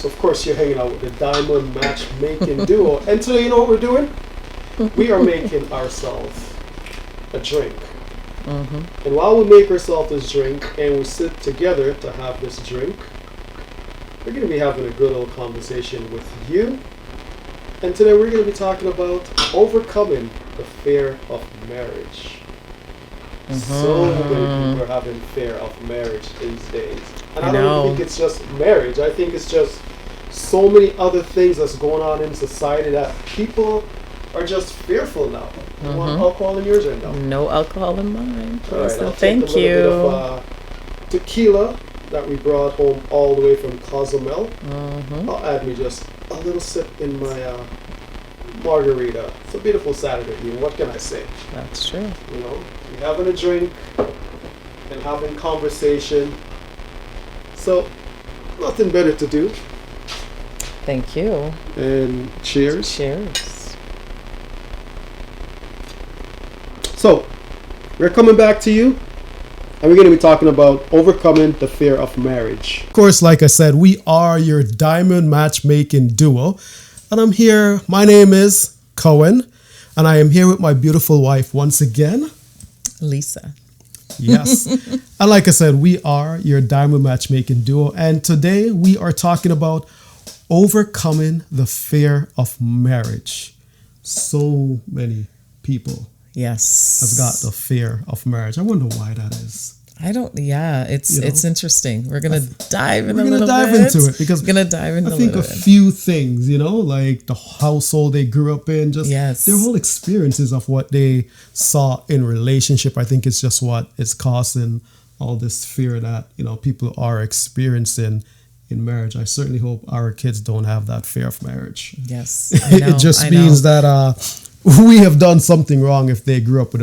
So of course you're hanging out with the Diamond Matchmaking Duo. And today, you know what we're doing? We are making ourselves a drink. And while we make ourselves this drink and we sit together to have this drink, we're going to be having a good old conversation with you. And today we're going to be talking about overcoming the fear of marriage. So many people are having fear of marriage these days. And I don't think it's just marriage. I think it's just so many other things that's going on in society that people are just fearful now. You want alcohol in yours right now? No alcohol in mine. All right, So thank you. Bit of, tequila that we brought home all the way from Cozumel. I'll add me just a little sip in my margarita. It's a beautiful Saturday evening. What can I say? That's true. You know, we're having a drink and having conversation. So, nothing better to do. Thank you. And cheers. Cheers. So, we're coming back to you, and we're going to be talking about overcoming the fear of marriage. Of course, like I said, we are your Diamond Matchmaking Duo, and I'm here. My name is Cohen, and I am here with my beautiful wife once again, Lisa. Yes. And like I said, we are your Diamond Matchmaking Duo, and today we are talking about overcoming the fear of marriage. So many people have got the fear of marriage. I wonder why that is. It's interesting. We're gonna dive into it because we're gonna dive into. I think a few things, like the household they grew up in, just their whole experiences of what they saw in relationship. I think it's just what is causing all this fear that people are experiencing in marriage. I certainly hope our kids don't have that fear of marriage. Yes, I know, it just means that we have done something wrong if they grew up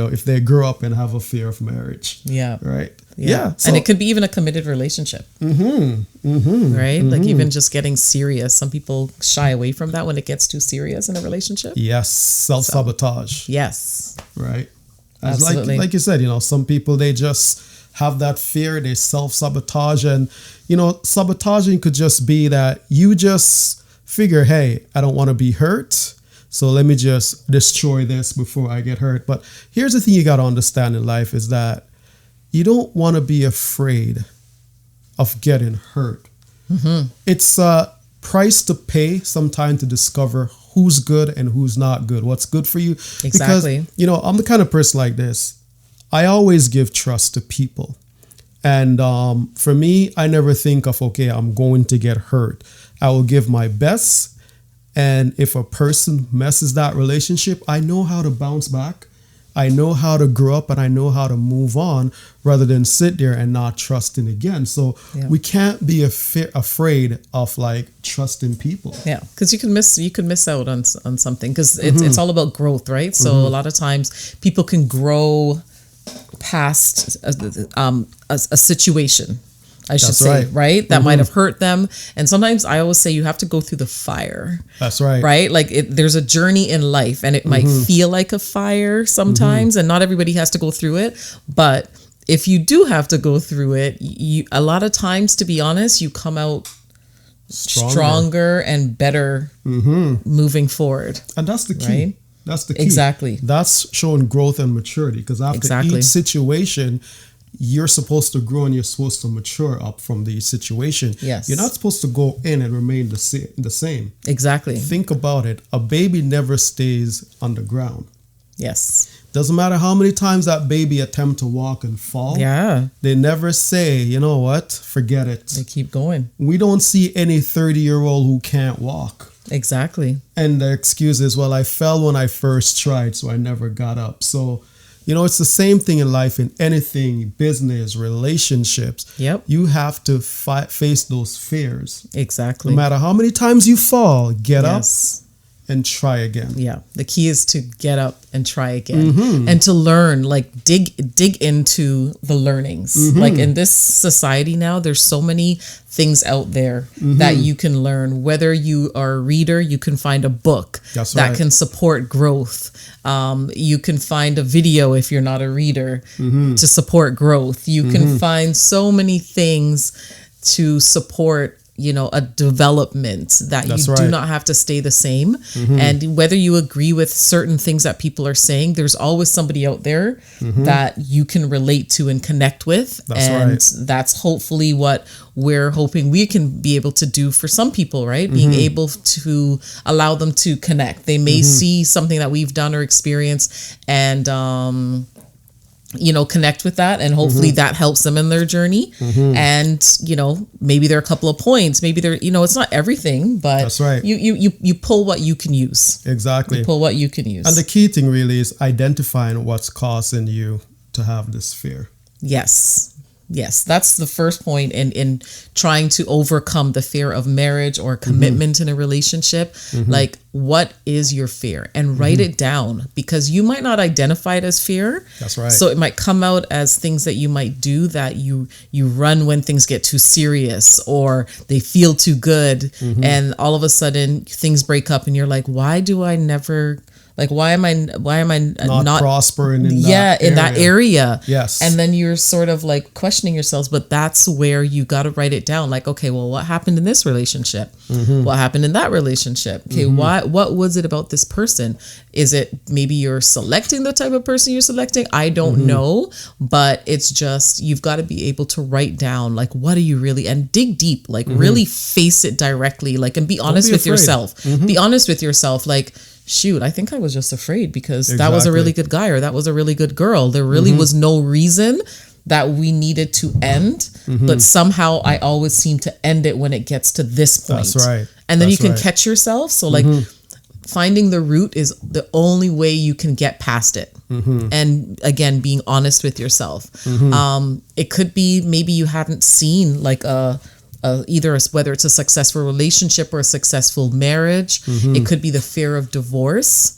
and have a fear of marriage. Yeah. Right. Yeah. So, and it could be even a committed relationship. Right. Like even just getting serious. Some people shy away from that when it gets too serious in a relationship. Yes. Self-sabotage. Yes. Right. Absolutely. Like you said, some people, they just have that fear, they self-sabotage, and sabotaging could just be that you just figure, hey, I don't want to be hurt, so let me just destroy this before I get hurt. But here's the thing you got to understand in life is that you don't want to be afraid of getting hurt. It's a price to pay sometimes to discover who's good and who's not good, what's good for you. Exactly. Because, I'm the kind of person like this. I always give trust to people. And for me, I never think of, okay, I'm going to get hurt. I will give my best. And if a person messes that relationship, I know how to bounce back. I know how to grow up and I know how to move on rather than sit there and not trusting again. So we can't be afraid of trusting people. Yeah, because you can miss out on something because it's all about growth, right? So a lot of times people can grow past a situation, I should say, right? That might have hurt them. And sometimes I always say you have to go through the fire. That's right. Right? Like there's a journey in life and it might feel like a fire sometimes and not everybody has to go through it. But if you do have to go through it, a lot of times, to be honest, you come out stronger and better moving forward. And that's the key. Right? That's the key. Exactly. That's showing growth and maturity because after each situation, you're supposed to grow and you're supposed to mature up from the situation. Yes. You're not supposed to go in and remain the same. Exactly. Think about it. A baby never stays on the ground. Yes. Doesn't matter how many times that baby attempt to walk and fall. Yeah. They never say, you know what, forget it. They keep going. We don't see any 30-year-old who can't walk. Exactly. And the excuse is, well, I fell when I first tried, so I never got up. So, it's the same thing in life, in anything, business, relationships. Yep. You have to face those fears. Exactly. No matter how many times you fall, get up and try again. Yeah. The key is to get up and try again and to learn, dig into the learnings. Like in this society now, there's so many things out there that you can learn. Whether you are a reader, you can find a book that can support growth. You can find a video if you're not a reader to support growth. You can find so many things to support a development that That's you right. do not have to stay the same. And whether you agree with certain things that people are saying, there's always somebody out there that you can relate to and connect with. That's hopefully what we're hoping we can be able to do for some people, right? Being able to allow them to connect. They may see something that we've done or experienced and connect with that, and hopefully that helps them in their journey. And maybe there are a couple of points, maybe there it's not everything, but that's right. You pull what you can use. Exactly. You pull what you can use. And the key thing really is identifying what's causing you to have this fear. Yes, that's the first point in trying to overcome the fear of marriage or commitment in a relationship. Like, what is your fear? And write it down, because you might not identify it as fear. That's right. So it might come out as things that you might do, that you run when things get too serious or they feel too good. And all of a sudden things break up and you're like, why am I not prospering in that area? Yes. And then you're sort of like questioning yourselves, but that's where you got to write it down. Like, okay, well, what happened in this relationship? What happened in that relationship? Okay, what was it about this person? Is it maybe you're selecting the type of person you're selecting? I don't know, but it's just, you've got to be able to write down, like, what are you really, and dig deep, like really face it directly, like, and be honest with yourself. Be honest with yourself, like, shoot, I think I was just afraid because that was a really good guy or that was a really good girl. There really was no reason that we needed to end, but somehow I always seem to end it when it gets to this point. That's right. And then you can catch yourself. So like finding the root is the only way you can get past it. And again, being honest with yourself. It could be maybe you hadn't seen like whether it's a successful relationship or a successful marriage. It could be the fear of divorce,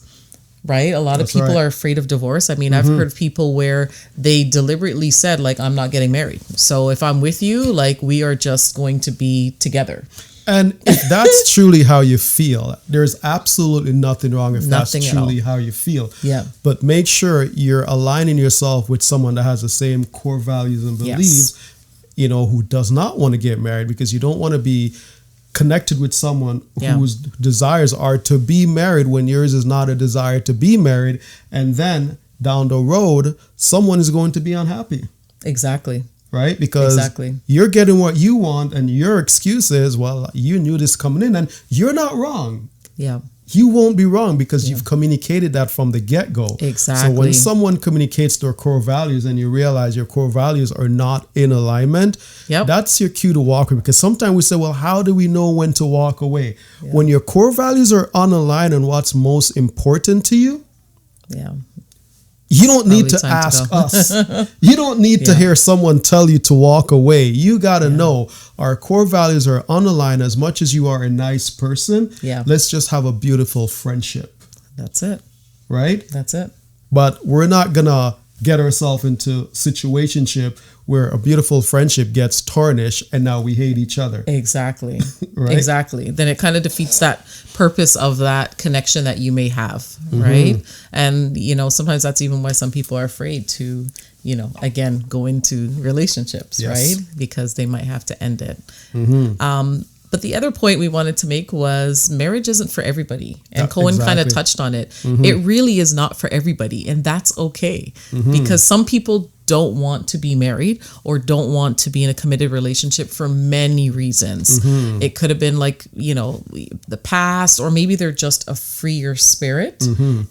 right? A lot of people are afraid of divorce. I mean, I've heard of people where they deliberately said, like, I'm not getting married. So if I'm with you, like, we are just going to be together. And if that's truly how you feel, there's absolutely nothing wrong if that's truly how you feel. Yeah. But make sure you're aligning yourself with someone that has the same core values and beliefs, who does not want to get married, because you don't want to be connected with someone whose desires are to be married when yours is not a desire to be married. And then down the road, someone is going to be unhappy. Exactly. Right? Because you're getting what you want and your excuse is, well, you knew this coming in, and you're not wrong. Yeah. You won't be wrong because you've communicated that from the get-go. Exactly. So when someone communicates their core values and you realize your core values are not in alignment, that's your cue to walk away. Because sometimes we say, well, how do we know when to walk away? When your core values are unaligned on what's most important to you, you don't need to ask us. You don't need to hear someone tell you to walk away. You got to know our core values are unaligned. As much as you are a nice person, let's just have a beautiful friendship. That's it. Right? That's it. But we're not going to get ourselves into situationship where a beautiful friendship gets tarnished and now we hate each other. Exactly. Right? Exactly. Then it kind of defeats that purpose of that connection that you may have, right? And, sometimes that's even why some people are afraid to, again, go into relationships, right? Because they might have to end it. But the other point we wanted to make was marriage isn't for everybody. And Cohen kind of touched on it. It really is not for everybody. And that's okay. Because some people don't want to be married or don't want to be in a committed relationship for many reasons. It could have been like, the past, or maybe they're just a freer spirit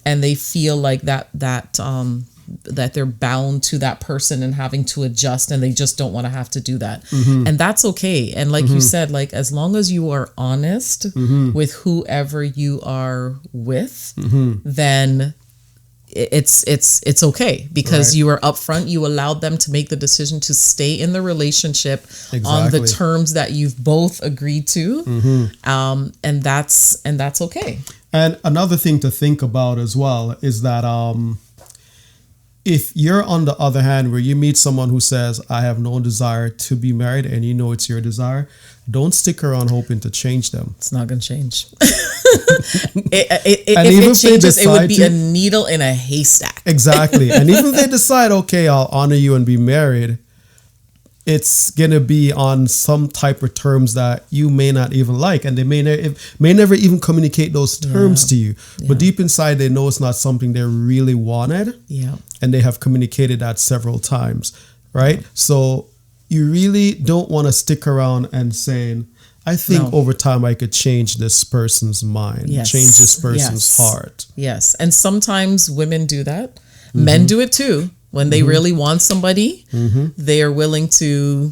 and they feel like that they're bound to that person and having to adjust, and they just don't want to have to do that. And that's okay. And like you said, like, as long as you are honest with whoever you are with, then it's okay, because you are upfront. You allowed them to make the decision to stay in the relationship on the terms that you've both agreed to. And that's okay. And another thing to think about as well is that if you're on the other hand where you meet someone who says, I have no desire to be married, and you know it's your desire, don't stick around hoping to change them. It's not going to change. If it changes, it would be a needle in a haystack. Exactly. And even if they decide, okay, I'll honor you and be married, it's going to be on some type of terms that you may not even like, and they may never even communicate those terms to you. But deep inside, they know it's not something they really wanted. Yeah. And they have communicated that several times, right? So you really don't want to stick around and saying, I think over time I could change this person's mind, change this person's heart. Yes. And sometimes women do that. Men do it too. When they really want somebody, they are willing to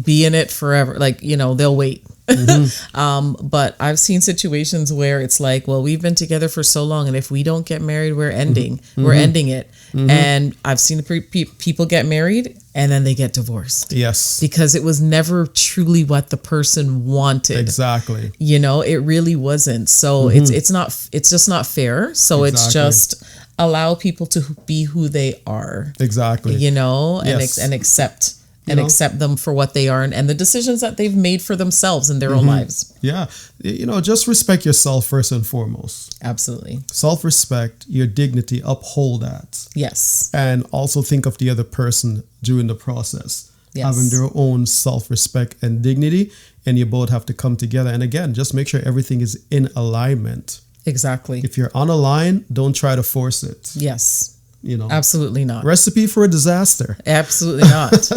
be in it forever. Like, they'll wait. But I've seen situations where it's like, well, we've been together for so long, and if we don't get married, we're ending it. And I've seen people get married and then they get divorced. Yes. Because it was never truly what the person wanted. Exactly. It really wasn't. So it's just not fair. So it's just allow people to be who they are. Exactly. And accept. And accept them for what they are and the decisions that they've made for themselves in their own lives. Yeah. Just respect yourself first and foremost. Absolutely. Self-respect, your dignity, uphold that. Yes. And also think of the other person during the process. Yes. Having their own self-respect and dignity, and you both have to come together. And again, just make sure everything is in alignment. Exactly. If you're on a line, don't try to force it. Yes. Absolutely not. Recipe for a disaster. Absolutely not.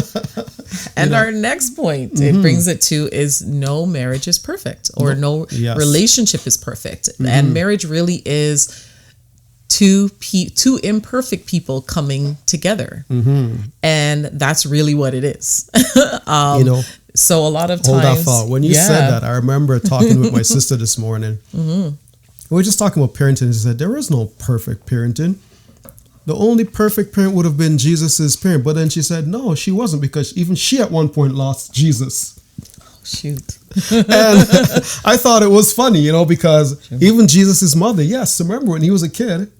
And our next point it brings it to is no marriage is perfect, or no relationship is perfect. And marriage really is two imperfect people coming together. And that's really what it is. So a lot of times. Hold that thought. When you said that, I remember talking with my sister this morning. We were just talking about parenting, and she said there is no perfect parenting. The only perfect parent would have been Jesus's parent. But then she said, no, she wasn't, because even she at one point lost Jesus. Oh, shoot. And I thought it was funny, because even Jesus's mother, yes, remember when he was a kid,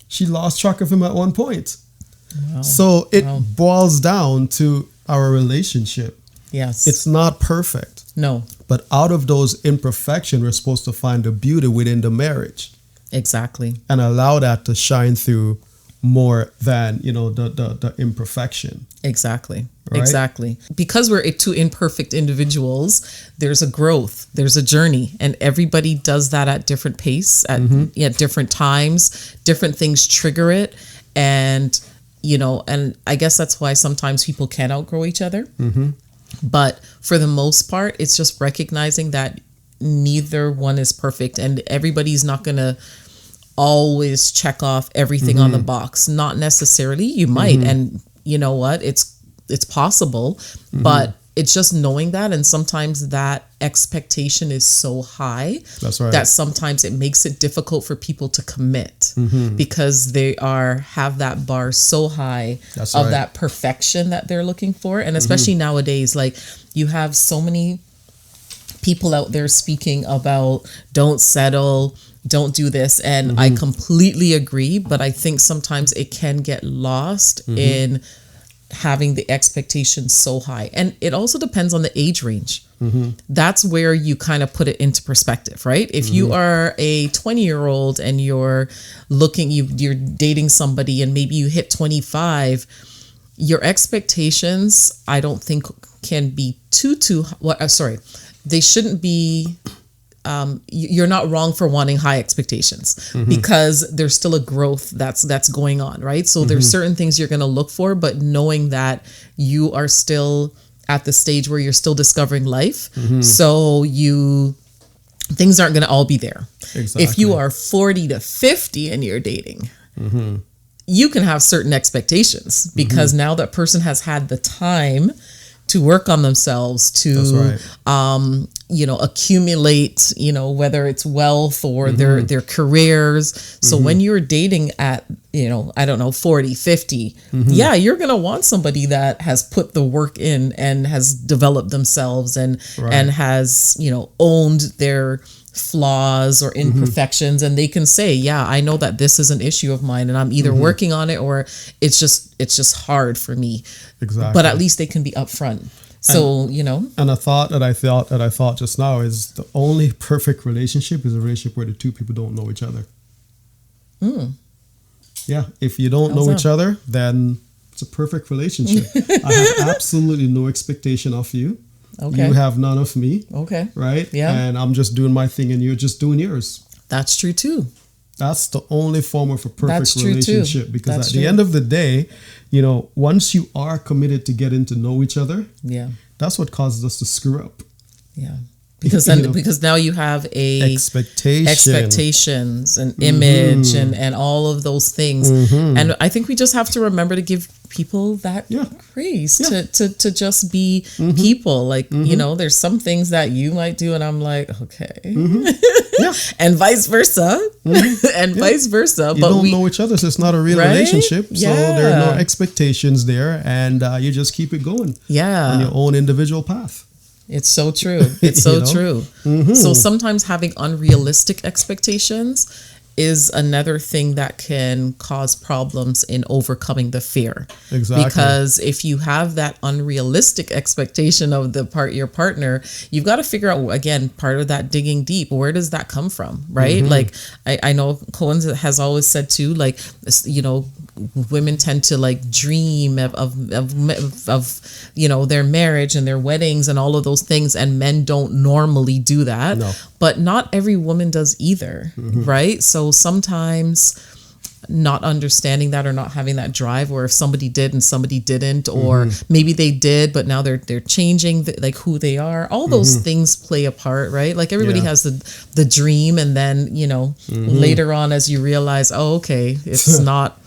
she lost track of him at one point. Wow. So it boils down to our relationship. Yes. It's not perfect. No. But out of those imperfections, we're supposed to find the beauty within the marriage. Exactly. And allow that to shine through more than the imperfection. Exactly. Right? Exactly. Because we're two imperfect individuals, there's a growth, there's a journey, and everybody does that at different pace, at different times. Different things trigger it, and and I guess that's why sometimes people can outgrow each other. But for the most part, it's just recognizing that neither one is perfect, and everybody's not gonna always check off everything on the box. Not necessarily. You might, and you know what? It's possible, but it's just knowing that, and sometimes that expectation is so high. That's right. That sometimes it makes it difficult for people to commit because they have that bar so high of that perfection that they're looking for, and especially nowadays, like you have so many people out there speaking about don't settle. Don't do this. And I completely agree. But I think sometimes it can get lost in having the expectations so high. And it also depends on the age range. That's where you kind of put it into perspective, right? If you are a 20-year-old and you're dating somebody and maybe you hit 25, your expectations, I don't think can be they shouldn't be. You're not wrong for wanting high expectations because there's still a growth that's going on, right? So there's certain things you're going to look for, but knowing that you are still at the stage where you're still discovering life, so things aren't going to all be there. Exactly. If you are 40 to 50 and you're dating, you can have certain expectations because now that person has had the time to work on themselves, to accumulate, whether it's wealth or their careers. So when you're dating at, 40, 50, you're going to want somebody that has put the work in and has developed themselves and has, owned their flaws or imperfections, and they can say, I know that this is an issue of mine and I'm either working on it or it's just hard for me. Exactly. But at least they can be upfront. So, And a thought that I thought just now is the only perfect relationship is a relationship where the two people don't know each other. Yeah. If you don't know each other, then It's a perfect relationship. I have absolutely no expectation of you. Okay. You have none of me. Okay. Right? Yeah. And I'm just doing my thing and you're just doing yours. That's true too. That's the only form of a perfect That's true relationship. too. Because That's at true. the end of the day, you know, once you are committed to getting to know each other, Yeah. that's what causes us to screw up. Yeah. Because then, because now you have expectations and image and all of those things. And I think we just have to remember to give people that grace to just be people. Like, you know, there's some things that you might do and I'm like, okay. And vice versa. And vice versa. You but don't know each other, so it's not a real relationship. So there are no expectations there, and you just keep it going on your own individual path. It's so true. It's so true. So sometimes having unrealistic expectations is another thing that can cause problems in overcoming the fear. Exactly. Because if you have that unrealistic expectation of your partner, you've got to figure out, again, part of that digging deep. Where does that come from? Right? Like I know Cohen has always said too, like, you know, women tend to like dream of you know, their marriage and their weddings and all of those things, and men don't normally do that. No. But not every woman does either, right? So sometimes not understanding that or not having that drive, or if somebody did and somebody didn't, or maybe they did but now they're changing like who they are, all those things play a part, right? Like everybody has the dream, and then, you know, later on as you realize, oh, okay, it's not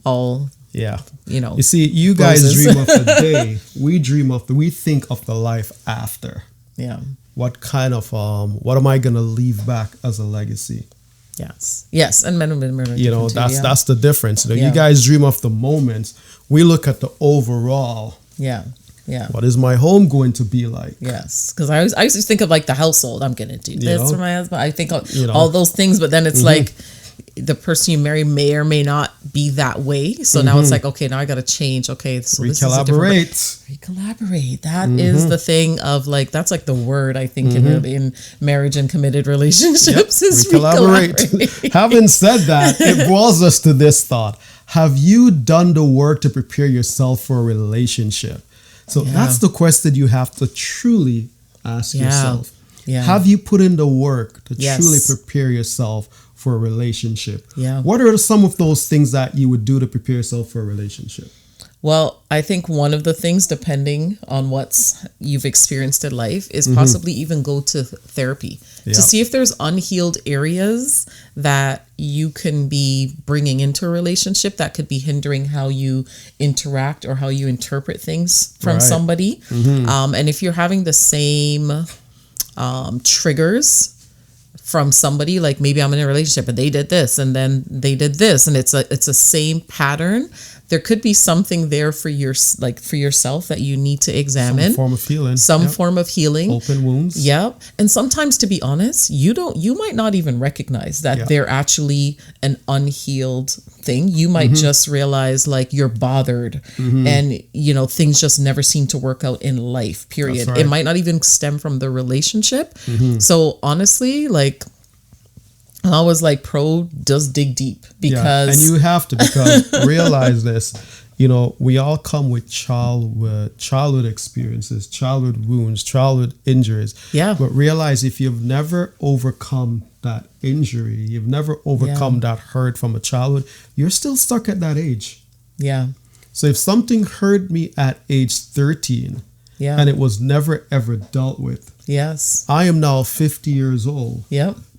all, you know. You see, you guys dream of the day. We think of the life after. Yeah. What kind of what am I gonna leave back as a legacy? Yes, and men and women are, you know, that's the difference. You know, you Yeah. guys dream of the moments. We look at the overall. Yeah. What is my home going to be like? Yes, because I used to think of like the household. I'm gonna do this for my husband. I think You know. all those things, but then it's like the person you marry may or may not be that way. So now it's like, okay, now I got to change. Okay, so this is a different. Recollaborate. That is the thing of like, that's like the word I think in marriage and committed relationships is recollaborate. Having said that, it boils us to this thought: have you done the work to prepare yourself for a relationship? So that's the question you have to truly ask yourself. Have you put in the work to truly prepare yourself for a relationship? What are some of those things that you would do to prepare yourself for a relationship? Well, I think one of the things, depending on what you've experienced in life, is possibly even go to therapy to see if there's unhealed areas that you can be bringing into a relationship that could be hindering how you interact or how you interpret things from somebody. And if you're having the same triggers from somebody, like maybe I'm in a relationship and they did this and then they did this, and it's a same pattern, there could be something there for yourself that you need to examine. Some form of healing. Form of healing. Open wounds. Yep. And sometimes, to be honest, you might not even recognize that they're actually an unhealed thing. You might just realize like you're bothered and, you know, things just never seem to work out in life, period. It might not even stem from the relationship. So honestly, like, I was like, just dig deep, because and you have to, because realize this, you know, we all come with childhood experiences, childhood wounds, childhood injuries. But realize if you've never overcome that injury, you've never overcome that hurt from a childhood, you're still stuck at that age. So if something hurt me at age 13 and it was never ever dealt with, I am now 50 years old.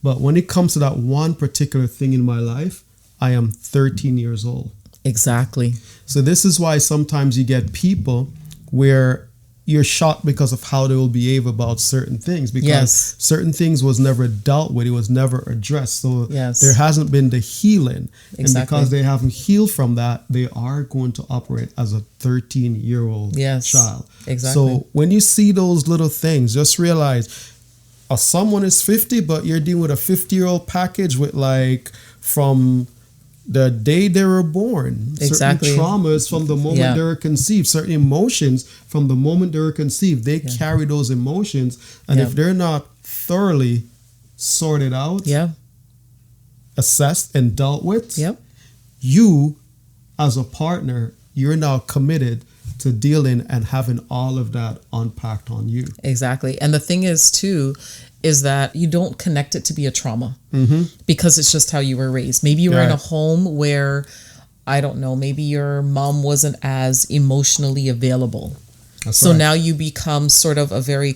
But when it comes to that one particular thing in my life, I am 13 years old. Exactly. So this is why sometimes you get people where you're shocked because of how they will behave about certain things, because certain things was never dealt with. It was never addressed. So there hasn't been the healing. And because they haven't healed from that, they are going to operate as a 13-year-old child. So when you see those little things, just realize someone is 50, but you're dealing with a 50-year-old package with like from the day they were born, certain traumas from the moment they were conceived, certain emotions from the moment they were conceived. They carry those emotions, and if they're not thoroughly sorted out, assessed and dealt with, you as a partner you're now committed to dealing and having all of that unpacked on you. Exactly. And the thing is too, is that you don't connect it to be a trauma because it's just how you were raised. Maybe you were in a home where, I don't know, maybe your mom wasn't as emotionally available. So now you become sort of a very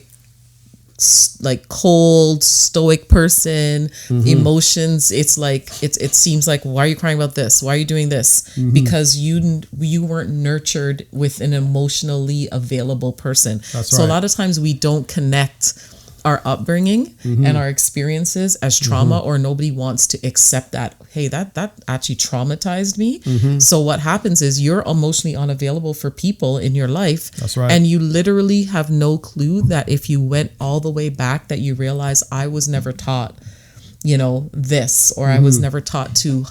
like cold, stoic person. Emotions, it's like it seems like, why are you crying about this? Why are you doing this? Because you weren't nurtured with an emotionally available person. So a lot of times we don't connect our upbringing and our experiences as trauma, or nobody wants to accept that, hey, that actually traumatized me. So what happens is you're emotionally unavailable for people in your life. That's right. And you literally have no clue that if you went all the way back, that you realize, I was never taught, this, or I was never taught to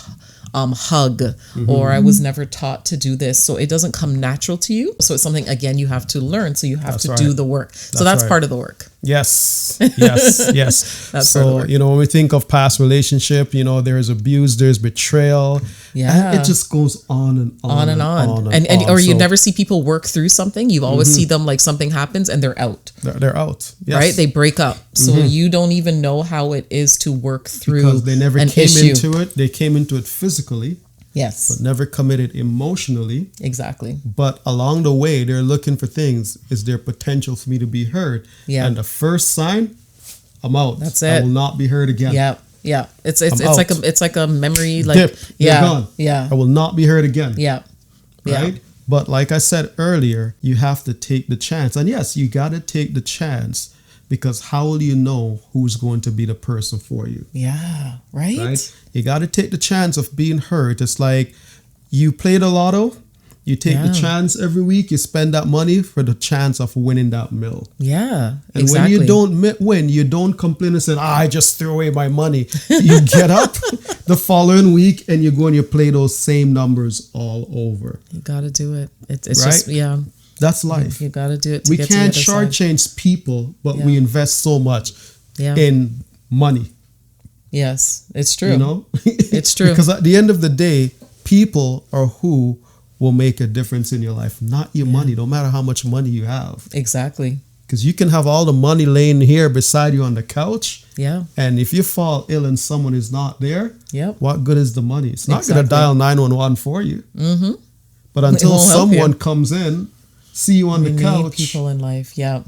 hug, or I was never taught to do this. So it doesn't come natural to you. So it's something, again, you have to learn. So you have to do the work. So that's part of the work. Yes. That's so, when we think of past relationship, there's abuse, there's betrayal. Yeah. And it just goes on and on. And or you never see people work through something. You always see them, like, something happens and they're out. They're out. Yes. Right? They break up. So you don't even know how it is to work through because they never came issue. into it. They came into it physically. Yes. But never committed emotionally. Exactly. But along the way, they're looking for things. Is there potential for me to be heard? Yeah. And the first sign, I'm out. That's it. I will not be heard again. Yeah. Yeah. It's like a memory, like, dip. Yeah. You're gone. Yeah. I will not be heard again. Yeah. Right? Yeah. But like I said earlier, you have to take the chance. And yes, you got to take the chance, because how will you know who's going to be the person for you? Yeah. Right? You got to take the chance of being hurt. It's like you play the lotto. You take the chance every week. You spend that money for the chance of winning that mill. Yeah, and exactly. when you don't win, you don't complain and say, I just threw away my money. You get up the following week and you go and you play those same numbers all over. You got to do it. It's right? just, yeah. That's life. You got to do it. We can't shortchange people, but we invest so much in money. Yes, it's true. It's true. Because at the end of the day, people are who will make a difference in your life, not your money, no matter how much money you have. Exactly. Because you can have all the money laying here beside you on the couch. Yeah. And if you fall ill and someone is not there, what good is the money? It's not going to dial 911 for you. But until someone comes in, see you on the couch. Need people in life. Yeah.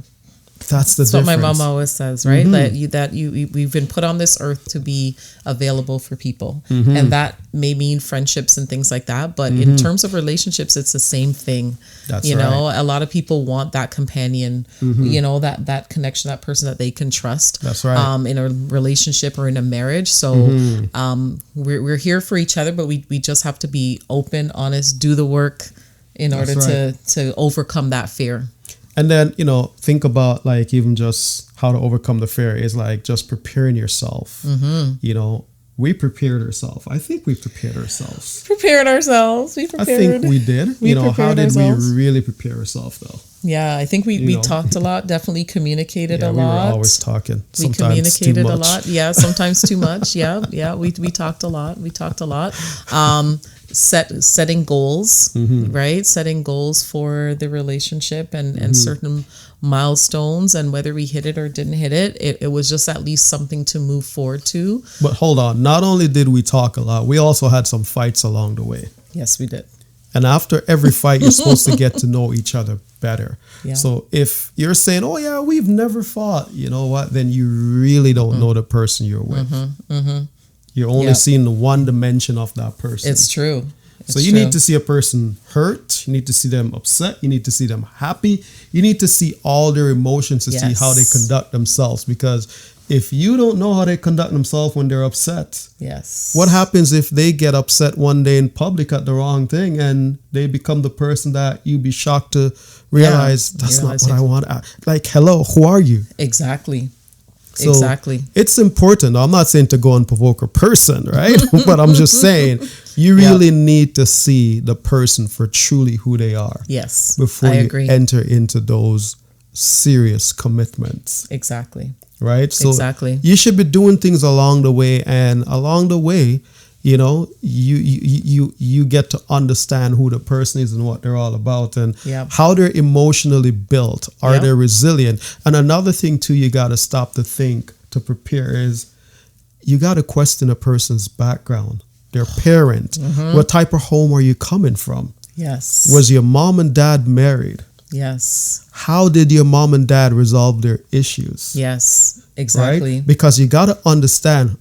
That's the difference. What my mom always says, right? We've been put on this earth to be available for people, and that may mean friendships and things like that. But in terms of relationships, it's the same thing. That's a lot of people want that companion, that connection, that person that they can trust. That's right. In a relationship or in a marriage. So we're here for each other, but we just have to be open, honest, do the work in order to overcome that fear. And then, think about like even just how to overcome the fear is like just preparing yourself. We prepared ourselves. I think we prepared ourselves. We prepared. I think we did. How did we really prepare ourselves though? Yeah, I think we talked a lot, definitely communicated a lot. We were always talking. We communicated a lot. Yeah, sometimes too much. Yeah. We talked a lot. Setting goals, right? Setting goals for the relationship and certain milestones, and whether we hit it or didn't hit it, it was just at least something to move forward to. But hold on, not only did we talk a lot, we also had some fights along the way. Yes, we did. And after every fight, you're supposed to get to know each other better. Yeah. So if you're saying, oh yeah, we've never fought, you know what, then you really don't know the person you're with. You're only seeing the one dimension of that person. It's true. So you need to see a person hurt. You need to see them upset. You need to see them happy. You need to see all their emotions to see how they conduct themselves. Because if you don't know how they conduct themselves when they're upset, what happens if they get upset one day in public at the wrong thing and they become the person that you'd be shocked to realize that's not what I want. Like, hello, who are you? Exactly. So it's important. I'm not saying to go and provoke a person, right? But I'm just saying you really need to see the person for truly who they are. Yes. Before you enter into those serious commitments. Exactly. Right? So you should be doing things along the way, and along the way, you know, you get to understand who the person is and what they're all about, and how they're emotionally built. Are they resilient? And another thing too, you got to stop to think, to prepare, is you got to question a person's background, their parent. What type of home are you coming from? Yes. Was your mom and dad married? Yes. How did your mom and dad resolve their issues? Yes, exactly. Right? Because you got to understand,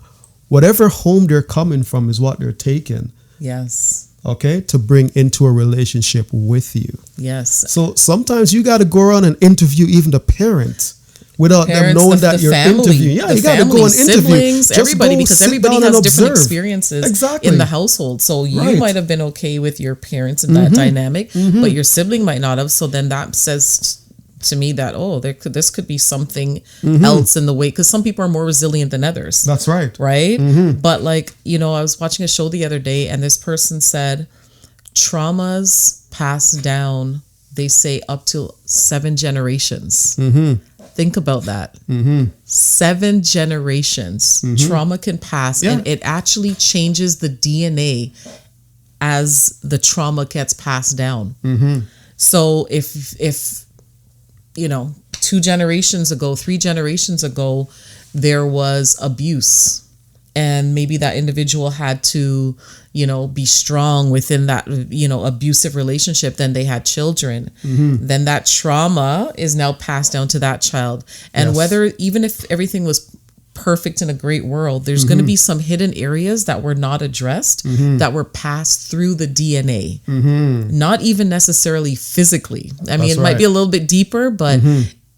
whatever home they're coming from is what they're taking. Yes. Okay? To bring into a relationship with you. Yes. So sometimes you got to go around and interview even the parents without them knowing that you're interviewing. Yeah, you got to go and interview. Siblings, everybody, because everybody has different experiences in the household. So you might have been okay with your parents in that dynamic, but your sibling might not have. So then that says to me that, this could be something else in the way, because some people are more resilient than others. That's right. Right? But like, I was watching a show the other day, and this person said traumas pass down, they say, up to 7 generations. Think about that. 7 generations. Trauma can pass, and it actually changes the DNA as the trauma gets passed down. So if 2 generations ago, 3 generations ago, there was abuse, and maybe that individual had to, be strong within that, abusive relationship. Then they had children. Then that trauma is now passed down to that child. And whether, even if everything was perfect in a great world, there's going to be some hidden areas that were not addressed, that were passed through the DNA. Not even necessarily physically. I mean, it might be a little bit deeper, but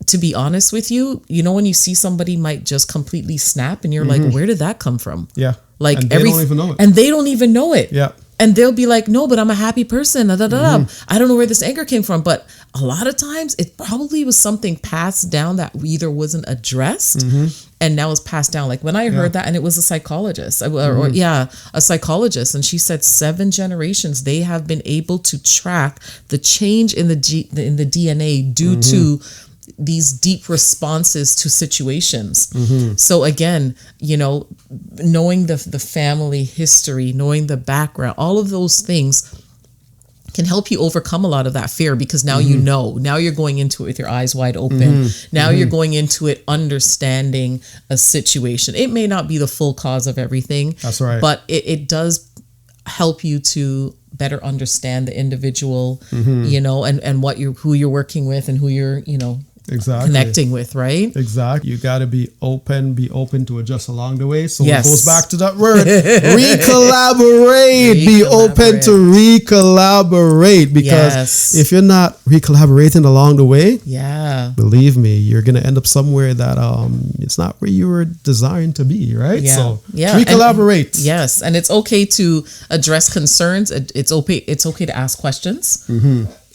to be honest with you, when you see somebody might just completely snap, and you're like, where did that come from? Yeah. Like, and they don't even know it. And they don't even know it. Yeah. And they'll be like, no, but I'm a happy person. I don't know where this anger came from. But a lot of times it probably was something passed down that either wasn't addressed and now is passed down. Like when I heard that, and it was a psychologist, a psychologist. And she said 7 generations, they have been able to track the change in the DNA due to these deep responses to situations. So again, knowing the family history, knowing the background, all of those things can help you overcome a lot of that fear, because now now you're going into it with your eyes wide open. Now you're going into it understanding a situation. It may not be the full cause of everything. That's right. But it does help you to better understand the individual, and who you're working with and who you're, connecting with, right? Exactly. You got to be open to adjust along the way. So it goes back to that word, recollaborate. Be open to recollaborate, because if you're not recollaborating along the way, believe me, you're going to end up somewhere that it's not where you were designed to be, right? So recollaborate. And it's okay to address concerns. It's okay to ask questions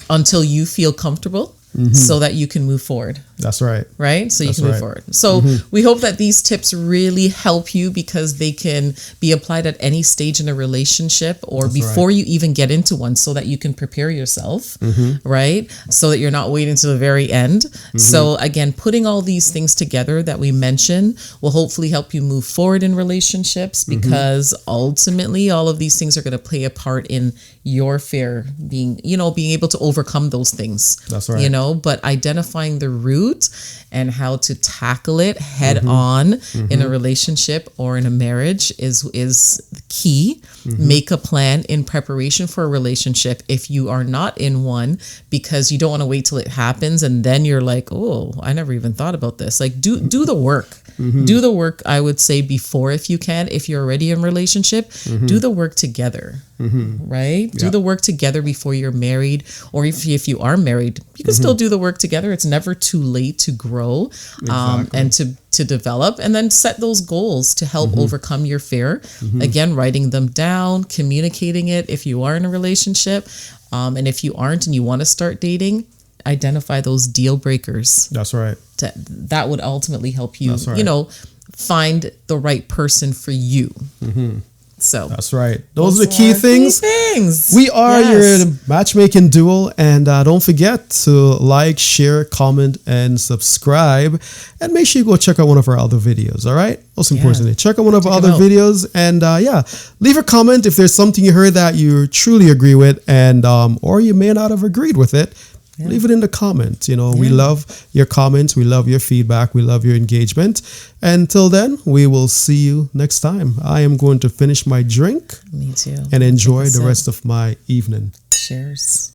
until you feel comfortable. So that you can move forward. That's right. Right? So you can move forward. So we hope that these tips really help you, because they can be applied at any stage in a relationship or before you even get into one, so that you can prepare yourself, right? So that you're not waiting to the very end. So again, putting all these things together that we mentioned will hopefully help you move forward in relationships, because ultimately all of these things are going to play a part in your fear being able to overcome those things. That's right. But identifying the root and how to tackle it head on in a relationship or in a marriage is the key. Make a plan in preparation for a relationship if you are not in one, because you don't want to wait till it happens and then you're like, oh, I never even thought about this. Like do the work. Do the work, I would say, before, if you can. If you're already in a relationship, do the work together, right? Do the work together before you're married, or if you are married, you can still do the work together. It's never too late to grow and to develop, and then set those goals to help overcome your fear. Again, writing them down, communicating it if you are in a relationship, and if you aren't and you want to start dating, identify those deal breakers. That's right. That would ultimately help you, find the right person for you. So that's right. Those are the key things. We are Yes. your matchmaking duo, and don't forget to like, share, comment, and subscribe. And make sure you go check out one of our other videos. All right. Most importantly, check out one of our other videos, and leave a comment if there's something you heard that you truly agree with, and or you may not have agreed with it. Yeah. Leave it in the comments. We love your comments. We love your feedback. We love your engagement. Until then, we will see you next time. I am going to finish my drink. Me too. And enjoy the rest of my evening. Cheers.